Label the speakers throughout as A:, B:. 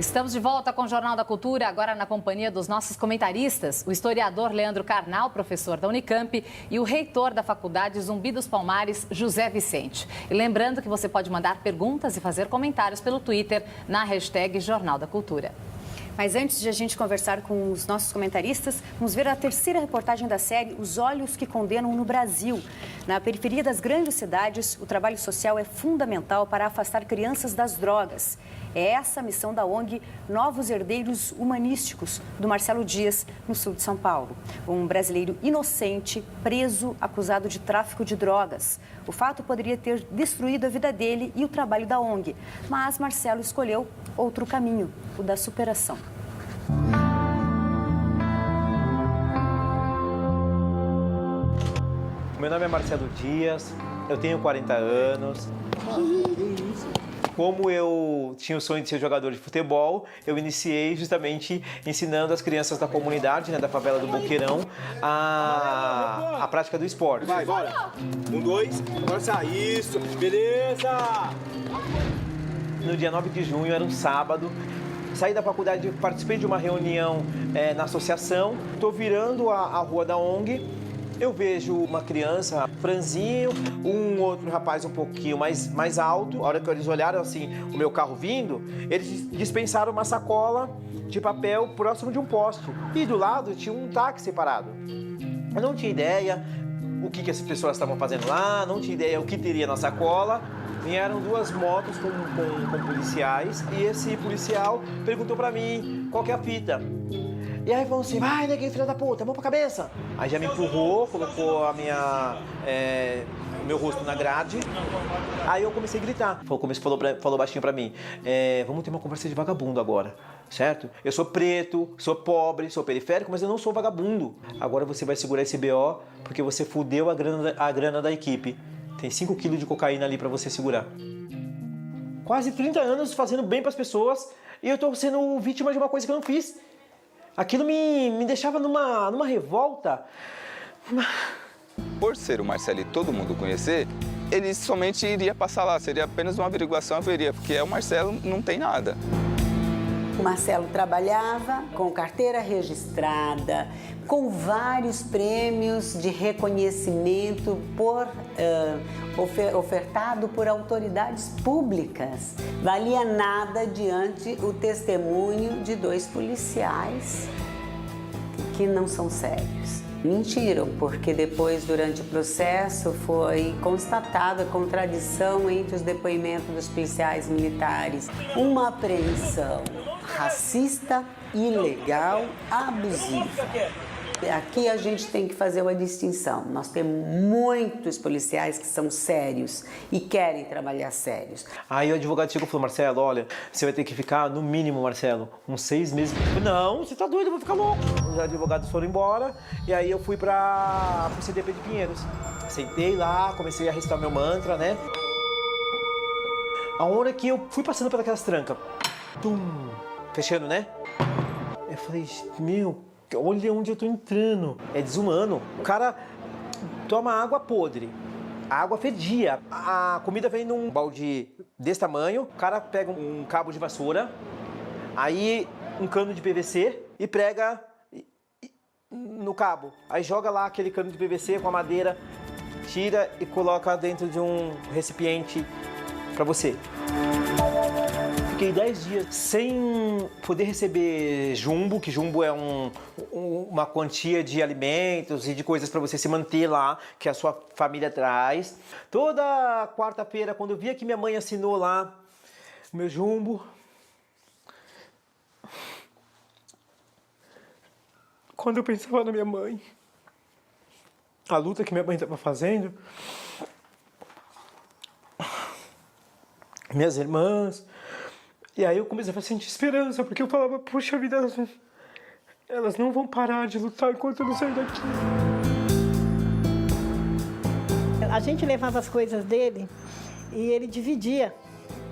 A: Estamos de volta com o Jornal da Cultura, agora na companhia dos nossos comentaristas, o historiador Leandro Carnal, professor da Unicamp, e o reitor da Faculdade Zumbi dos Palmares, José Vicente. E lembrando que você pode mandar perguntas e fazer comentários pelo Twitter na hashtag Jornal da Cultura.
B: Mas antes de a gente conversar com os nossos comentaristas, vamos ver a terceira reportagem da série Os Olhos que Condenam no Brasil. Na periferia das grandes cidades, o trabalho social é fundamental para afastar crianças das drogas. É essa a missão da ONG Novos Herdeiros Humanísticos, do Marcelo Dias, no sul de São Paulo. Um brasileiro inocente, preso, acusado de tráfico de drogas. O fato poderia ter destruído a vida dele e o trabalho da ONG. Mas Marcelo escolheu outro caminho, o da superação.
C: Meu nome é Marcelo Dias, eu tenho 40 anos. Como eu tinha o sonho de ser jogador de futebol, eu iniciei justamente ensinando as crianças da comunidade, da favela do Boqueirão, a prática do esporte.
D: Vai, bora! 1, 2, agora sai, isso, beleza!
C: No dia 9 de junho, era um sábado, saí da faculdade, participei de uma reunião na associação, estou virando a rua da ONG. Eu vejo uma criança, franzinho, um outro rapaz um pouquinho mais alto. A hora que eles olharam assim, o meu carro vindo, eles dispensaram uma sacola de papel próximo de um poste. E do lado tinha um táxi parado. Eu não tinha ideia o que as pessoas estavam fazendo lá, não tinha ideia o que teria na sacola. Vieram 2 motos com policiais e esse policial perguntou pra mim qual que é a fita. E aí falou assim, vai, neguinho, filha da puta, mão pra cabeça. Aí já me empurrou, colocou o meu rosto na grade. Aí eu comecei a gritar. Falou baixinho pra mim, vamos ter uma conversa de vagabundo agora, certo? Eu sou preto, sou pobre, sou periférico, mas eu não sou vagabundo. Agora você vai segurar esse BO porque você fudeu a grana da equipe. Tem 5 quilos de cocaína ali pra você segurar. Quase 30 anos fazendo bem pras pessoas e eu tô sendo vítima de uma coisa que eu não fiz. Aquilo me deixava numa revolta.
E: Por ser o Marcelo e todo mundo conhecer, ele somente iria passar lá, seria apenas uma averiguação, eu veria, porque o Marcelo não tem nada.
F: O Marcelo trabalhava com carteira registrada, com vários prêmios de reconhecimento ofertado por autoridades públicas. Valia nada diante o testemunho de 2 policiais que não são sérios. Mentiram, porque depois, durante o processo, foi constatada a contradição entre os depoimentos dos policiais militares. Uma apreensão racista, ilegal, abusiva. Aqui a gente tem que fazer uma distinção. Nós temos muitos policiais que são sérios e querem trabalhar sérios.
C: Aí o advogado chegou e falou, Marcelo, olha, você vai ter que ficar, no mínimo, Marcelo, uns 6 meses. Eu falei, não, você tá doido, eu vou ficar louco. Os advogados foram embora e aí eu fui pro CDP de Pinheiros. Sentei lá, comecei a recitar meu mantra, né? A hora que eu fui passando pelas trancas, fechando, né? Eu falei, meu, olha onde eu tô entrando. É desumano. O cara toma água podre. A água fedia. A comida vem num balde desse tamanho. O cara pega um cabo de vassoura, aí um cano de PVC e prega no cabo. Aí joga lá aquele cano de PVC com a madeira, tira e coloca dentro de um recipiente pra você. Fiquei 10 dias sem poder receber jumbo, que jumbo é uma quantia de alimentos e de coisas para você se manter lá, que a sua família traz. Toda quarta-feira, quando eu via que minha mãe assinou lá o meu jumbo, quando eu pensava na minha mãe, a luta que minha mãe estava fazendo, minhas irmãs. E aí eu comecei a sentir esperança, porque eu falava, puxa vida, elas não vão parar de lutar enquanto eu não sair daqui.
G: A gente levava as coisas dele e ele dividia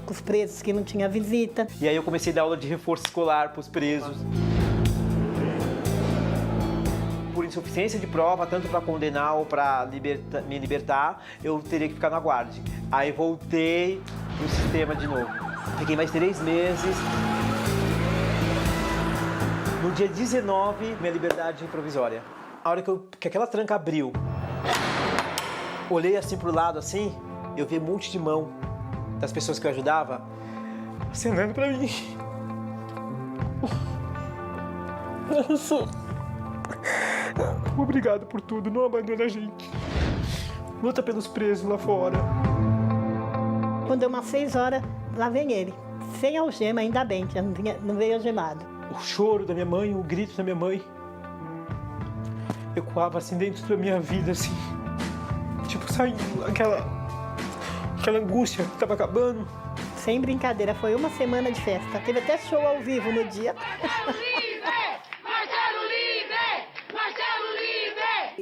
G: com os presos que não tinha visita.
C: E aí eu comecei a dar aula de reforço escolar para os presos. Por insuficiência de prova, tanto para condenar ou para me libertar, eu teria que ficar na guarda. Aí voltei no sistema de novo. Fiquei mais 3 meses. No dia 19, minha liberdade provisória. A hora que aquela tranca abriu, olhei assim pro lado, assim, eu vi um monte de mão das pessoas que eu ajudava acenando pra mim. Nossa. Obrigado por tudo, não abandona a gente. Luta pelos presos lá fora.
G: Quando deu umas 6 horas, lá vem ele. Sem algema, ainda bem, que não veio algemado.
C: O choro da minha mãe, o grito da minha mãe, ecoava assim dentro da minha vida, assim. Tipo, saindo aquela angústia que tava acabando.
G: Sem brincadeira, foi uma semana de festa. Teve até show ao vivo no dia.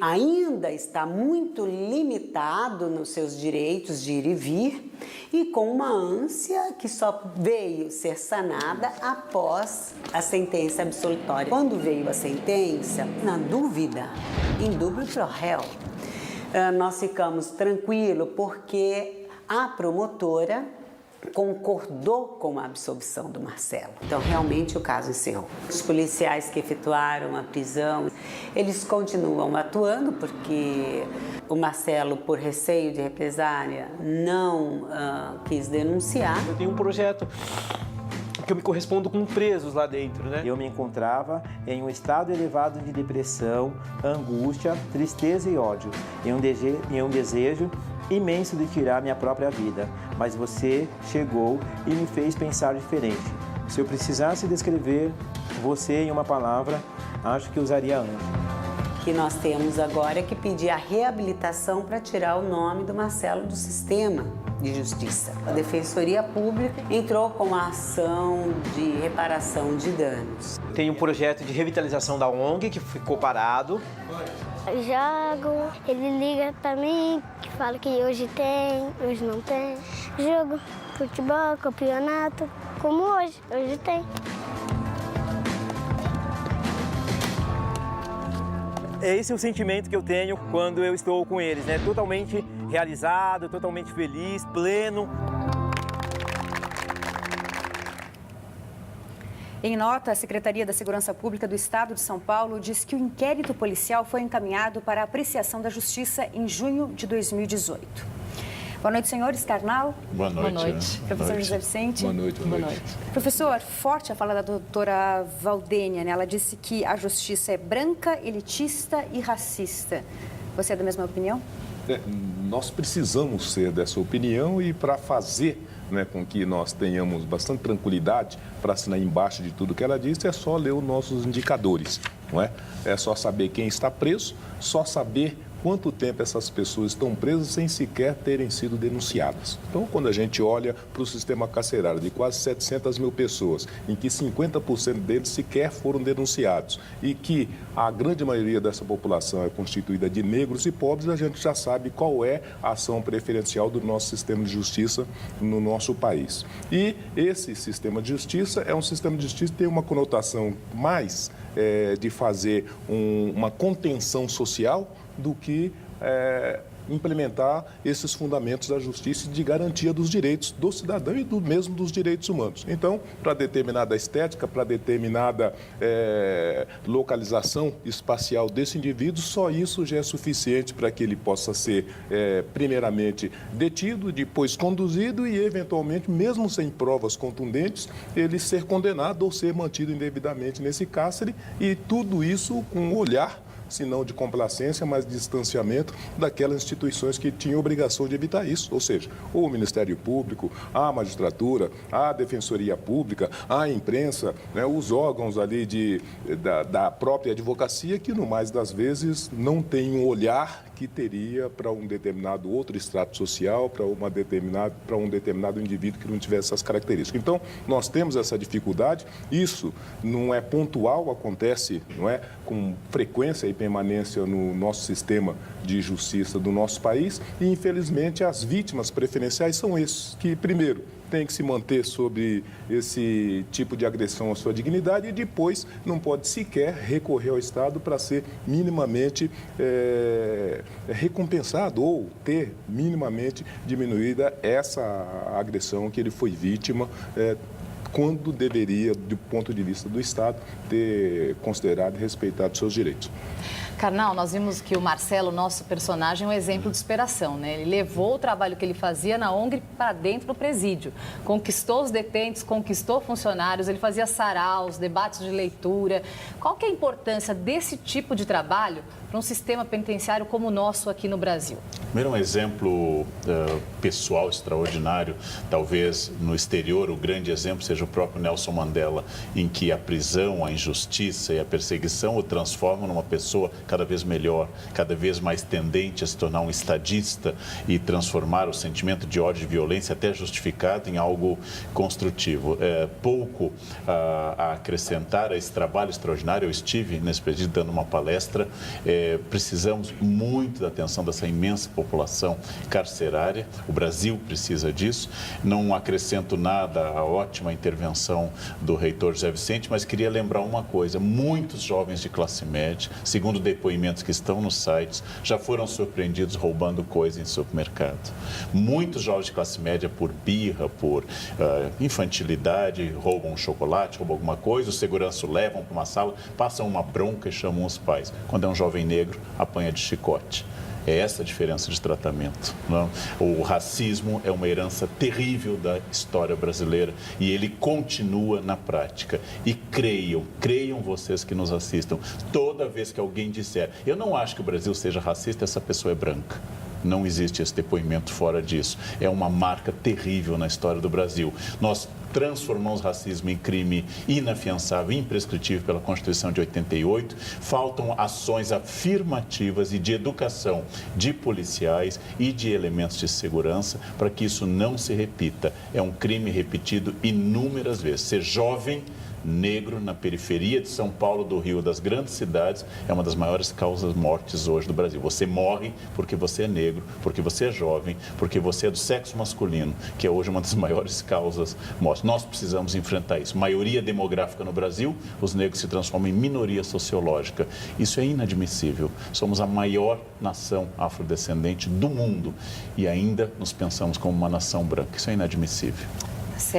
F: Ainda está muito limitado nos seus direitos de ir e vir e com uma ânsia que só veio ser sanada após a sentença absolutória. Quando veio a sentença, na dúvida, em dúvida pro réu, nós ficamos tranquilos porque a promotora concordou com a absolvição do Marcelo. Então, realmente, o caso encerrou. Os policiais que efetuaram a prisão, eles continuam atuando porque o Marcelo, por receio de represália, não quis denunciar.
C: Eu tenho um projeto que eu me correspondo com presos lá dentro, né?
H: Eu me encontrava em um estado elevado de depressão, angústia, tristeza e ódio, em um desejo imenso de tirar minha própria vida, mas você chegou e me fez pensar diferente. Se eu precisasse descrever você em uma palavra, acho que usaria anjo.
F: O que nós temos agora é que pedir a reabilitação para tirar o nome do Marcelo do sistema de justiça. A Defensoria Pública entrou com a ação de reparação de danos.
C: Tem um projeto de revitalização da ONG que ficou parado.
I: Jogo, ele liga pra mim, que fala que hoje tem, hoje não tem. Jogo, futebol, campeonato, como hoje tem.
C: Esse é o sentimento que eu tenho quando eu estou com eles, né? Totalmente realizado, totalmente feliz, pleno.
B: Em nota, a Secretaria da Segurança Pública do Estado de São Paulo diz que o inquérito policial foi encaminhado para a apreciação da Justiça em junho de 2018. Boa noite, senhores. Karnal.
J: Boa noite.
A: Boa noite.
B: Professor José Vicente.
J: Boa noite.
B: Professor, forte a fala da doutora Valdênia, né? Ela disse que a justiça é branca, elitista e racista. Você é da mesma opinião?
J: Nós precisamos ser dessa opinião e para fazer com que nós tenhamos bastante tranquilidade para assinar embaixo de tudo que ela disse, é só ler os nossos indicadores, não é? É só saber quem está preso, só saber quanto tempo essas pessoas estão presas sem sequer terem sido denunciadas. Então, quando a gente olha para o sistema carcerário de quase 700 mil pessoas, em que 50% deles sequer foram denunciados e que a grande maioria dessa população é constituída de negros e pobres, a gente já sabe qual é a ação preferencial do nosso sistema de justiça no nosso país. E esse sistema de justiça é um sistema de justiça que tem uma conotação mais de fazer uma contenção social do que implementar esses fundamentos da justiça e de garantia dos direitos do cidadão e mesmo dos direitos humanos. Então, para determinada estética, para determinada localização espacial desse indivíduo, só isso já é suficiente para que ele possa ser, primeiramente, detido, depois conduzido e, eventualmente, mesmo sem provas contundentes, ele ser condenado ou ser mantido indevidamente nesse cárcere e tudo isso com um olhar se não de complacência, mas de distanciamento daquelas instituições que tinham obrigação de evitar isso, ou seja, o Ministério Público, a magistratura, a Defensoria Pública, a imprensa, os órgãos ali da própria advocacia, que no mais das vezes não tem um olhar que teria para um determinado outro extrato social, para um determinado indivíduo que não tivesse essas características. Então, nós temos essa dificuldade, isso não é pontual, acontece com frequência e permanência no nosso sistema de justiça do nosso país e, infelizmente, as vítimas preferenciais são esses, que, primeiro, tem que se manter sob esse tipo de agressão à sua dignidade e depois não pode sequer recorrer ao Estado para ser minimamente recompensado ou ter minimamente diminuída essa agressão que ele foi vítima quando deveria, do ponto de vista do Estado, ter considerado e respeitado seus direitos.
A: Karnal, nós vimos que o Marcelo, nosso personagem, é um exemplo de superação, né? Ele levou o trabalho que ele fazia na ONG para dentro do presídio. Conquistou os detentos, conquistou funcionários, ele fazia saraus, debates de leitura. Qual que é a importância desse tipo de trabalho para um sistema penitenciário como o nosso aqui no Brasil?
K: Primeiro, um exemplo pessoal extraordinário. Talvez no exterior o grande exemplo seja o próprio Nelson Mandela, em que a prisão, a injustiça e a perseguição o transformam numa pessoa cada vez melhor, cada vez mais tendente a se tornar um estadista e transformar o sentimento de ódio e violência até justificado em algo construtivo. Pouco a acrescentar a esse trabalho extraordinário. Eu estive nesse presídio dando uma palestra. Precisamos muito da atenção dessa imensa população carcerária. O Brasil precisa disso. Não acrescento nada à ótima intervenção do reitor José Vicente, mas queria lembrar uma coisa. Muitos jovens de classe média, segundo depoimentos que estão nos sites, já foram surpreendidos roubando coisa em supermercado. Muitos jovens de classe média, por birra, por infantilidade, roubam um chocolate, roubam alguma coisa, os seguranças o levam para uma sala, passam uma bronca e chamam os pais. Quando é um jovem negro, apanha de chicote. É essa a diferença de tratamento. Não? O racismo é uma herança terrível da história brasileira e ele continua na prática. E creiam vocês que nos assistam, toda vez que alguém disser, eu não acho que o Brasil seja racista, essa pessoa é branca. Não existe esse depoimento fora disso. É uma marca terrível na história do Brasil. Nós transformamos o racismo em crime inafiançável, imprescritível pela Constituição de 88. Faltam ações afirmativas e de educação de policiais e de elementos de segurança para que isso não se repita. É um crime repetido inúmeras vezes. Ser jovem negro na periferia de São Paulo, do Rio, das grandes cidades, é uma das maiores causas mortes hoje do Brasil. Você morre porque você é negro, porque você é jovem, porque você é do sexo masculino, que é hoje uma das maiores causas mortes. Nós precisamos enfrentar isso. Maioria demográfica no Brasil, os negros se transformam em minoria sociológica. Isso é inadmissível. Somos a maior nação afrodescendente do mundo e ainda nos pensamos como uma nação branca. Isso é inadmissível.